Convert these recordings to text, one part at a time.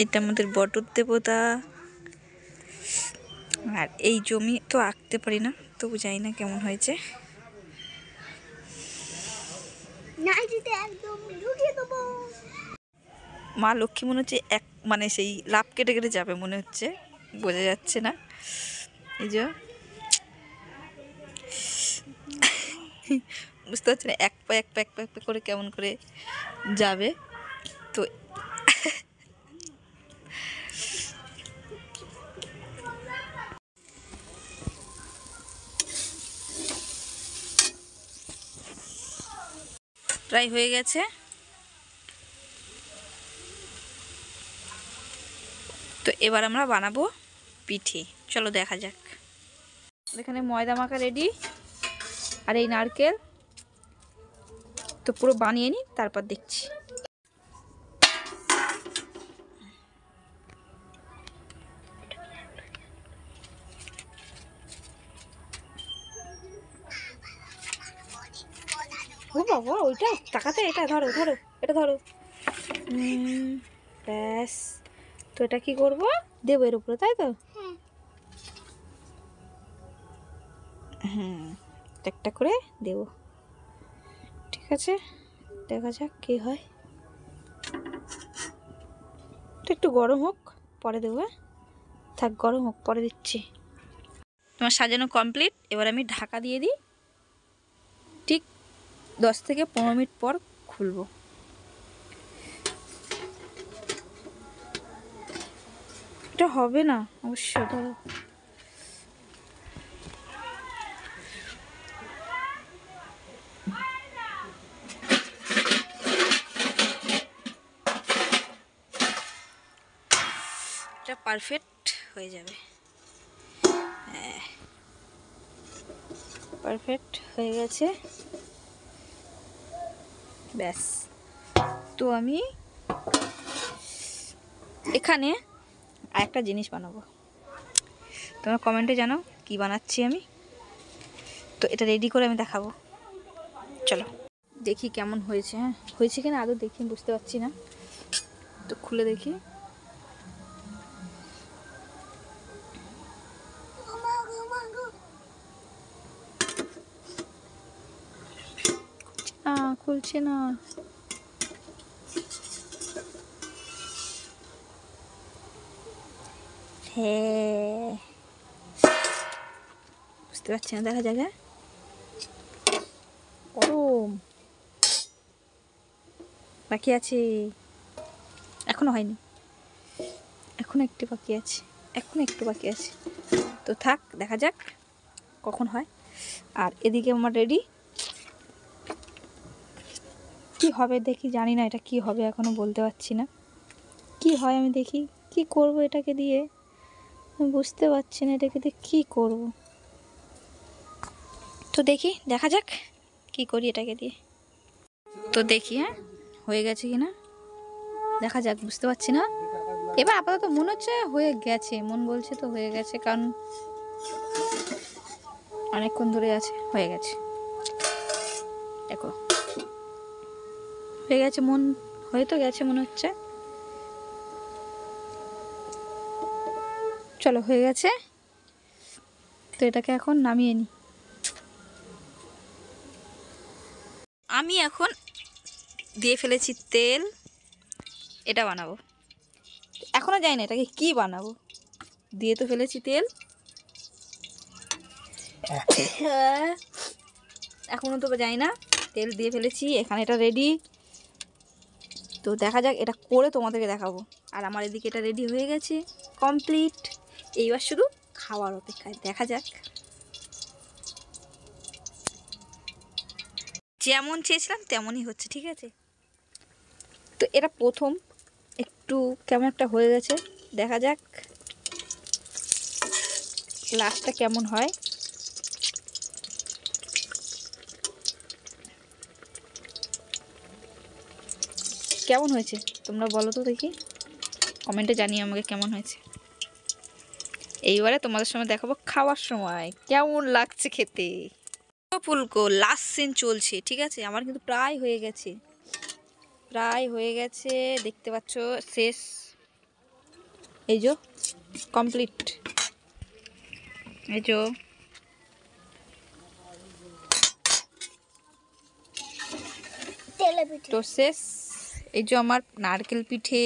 এটা আমাদের বটর দেবতা। আর এই জমি তো আঁকতে পারি না, তবু জানি না কেমন হয়েছে। মা লক্ষ্মী মনে হচ্ছে মানে সেই লাভ কেটে কেটে যাবে মনে হচ্ছে, বোঝা যাচ্ছে না। এই যে বুঝতে পারছি না, এক পা এক পা এক পা এক পা করে কেমন করে যাবে। তো প্রায় হয়ে গেছে। তো এবার আমরা বানাবো পিঠে, চলো দেখা যাক। এখানে ময়দা মাখা রেডি, আর এই নারকেল তো পুরো বানিয়ে নিই, তারপর দেখছি। ও বাবা, ওইটা টাকাতে, এটা ধরো ধরো, এটা ধরো। ব্যাস, তো এটা কি করবো, দেবো এর উপরে, তাই তো? হ্যাঁ, একটা করে দেব। ঠিক আছে, দেখা যাক কি হয়। একটু গরম হোক, পরে দেবো। থাক, গরম হোক, পরে দিচ্ছি। তোমার সাজানো কমপ্লিট। এবার আমি ঢাকা দিয়ে দিই, ঠিক 10 থেকে 15 মিনিট পর খুলবো। এটা হবে না অবশ্য, ধরো। এটা পারফেক্ট হয়ে যাবে। হ্যাঁ, পারফেক্ট হয়ে গেছে। ব্যাস, তো আমি এখানে আরেকটা জিনিস বানাবো। তোমরা কমেন্টে জানাও কি বানাচ্ছি আমি। তো এটা রেডি করে আমি দেখাবো, চলো দেখি কেমন হয়েছে। হ্যাঁ, হয়েছে কিনা আদৌ দেখি, বুঝতে পারছি না। তো খুলে দেখি। খুলছে না। হ্যাঁ, বুঝতে পারছি না, দেখা যাক। গরম বাকি আছে, এখনো হয়নি, এখনো একটু বাকি আছে, এখনো একটু বাকি আছে। তো থাক, দেখা যাক কখন হয়। আর এদিকে আমার রেডি। কি হবে দেখি, জানি না এটা কি হবে, এখনো বলতে পারছি না কি হয়। আমি দেখি কি করব এটাকে দিয়ে, আমি বুঝতে পারছি না এটাকে দিয়ে কী করব। তো দেখি, দেখা যাক কি করি এটাকে দিয়ে। তো দেখি, হ্যাঁ হয়ে গেছে কি না দেখা যাক, বুঝতে পারছি না। এবার আপাতত মনে হচ্ছে হয়ে গেছে, মন বলছে তো হয়ে গেছে, কারণ অনেকক্ষণ ধরে আছে। হয়ে গেছে, দেখো হয়ে গেছে, মন হয়ে তো গেছে মনে হচ্ছে। চলো, হয়ে গেছে। তো এটাকে এখন নামিয়ে নিই। আমি এখন দিয়ে ফেলেছি তেল, এটা বানাবো। এখনো যাই না এটাকে কি বানাবো, দিয়ে তো ফেলেছি তেল। এখনো তো যাই না, তেল দিয়ে ফেলেছি, এখানে এটা রেডি। তো দেখা যাক, এটা করে তোমাদেরকে দেখাবো। আর আমার এদিকে এটা রেডি হয়ে গেছে, কমপ্লিট। এইবার শুধু খাওয়ার অপেক্ষায়, দেখা যাক। যেমন চেয়েছিলাম তেমনই হচ্ছে, ঠিক আছে। তো এটা প্রথম একটু কেমন একটা হয়ে গেছে, দেখা যাক লাস্টটা কেমন হয়। কেমন হয়েছে তোমরা বলো তো দেখি, কমেন্টে জানিয়ে আমাকে কেমন হয়েছে। এইবারে তোমাদের সঙ্গে দেখাবো খাওয়ার সময় কেমন লাগছে খেতে। ফুলকো লাস্ট সিন চলছে, ঠিক আছে? আমার কিন্তু প্রায় হয়ে গেছে, দেখতে পাচ্ছ শেষ, এই যে কমপ্লিট, এই যে তো শেষ। এই যে আমার নারকেল পিঠে,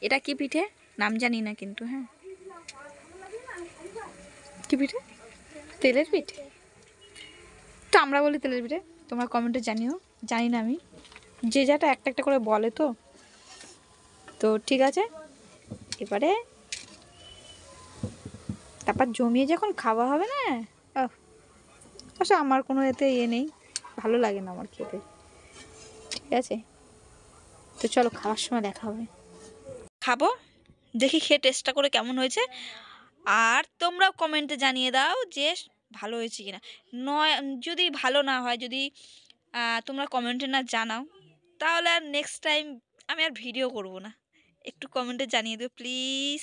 এটা কি পিঠে নাম জানি না কিন্তু, হ্যাঁ কি পিঠে? তেলের পিঠে, তো আমরা বলি তেলের পিঠে, তোমরা কমেন্টে জানিও, জানি না আমি, যে যাটা একটা একটা করে বলে। তো তো ঠিক আছে, এবারে তারপর জমিয়ে যখন খাওয়া হবে না, আচ্ছা আমার কোনো এতে ইয়ে নেই, ভালো লাগে না আমার খেতে, ঠিক আছে? তো চলো খাওয়ার সময় দেখা হবে, খাবো, দেখি খেয়ে টেস্টটা করে কেমন হয়েছে। আর তোমরাও কমেন্টে জানিয়ে দাও যে ভালো হয়েছে কিনা। নয় যদি ভালো না হয়, যদি তোমরা কমেন্টে না জানাও, তাহলে আর নেক্সট টাইম আমি আর ভিডিও করব না। একটু কমেন্টে জানিয়ে দিও প্লিজ।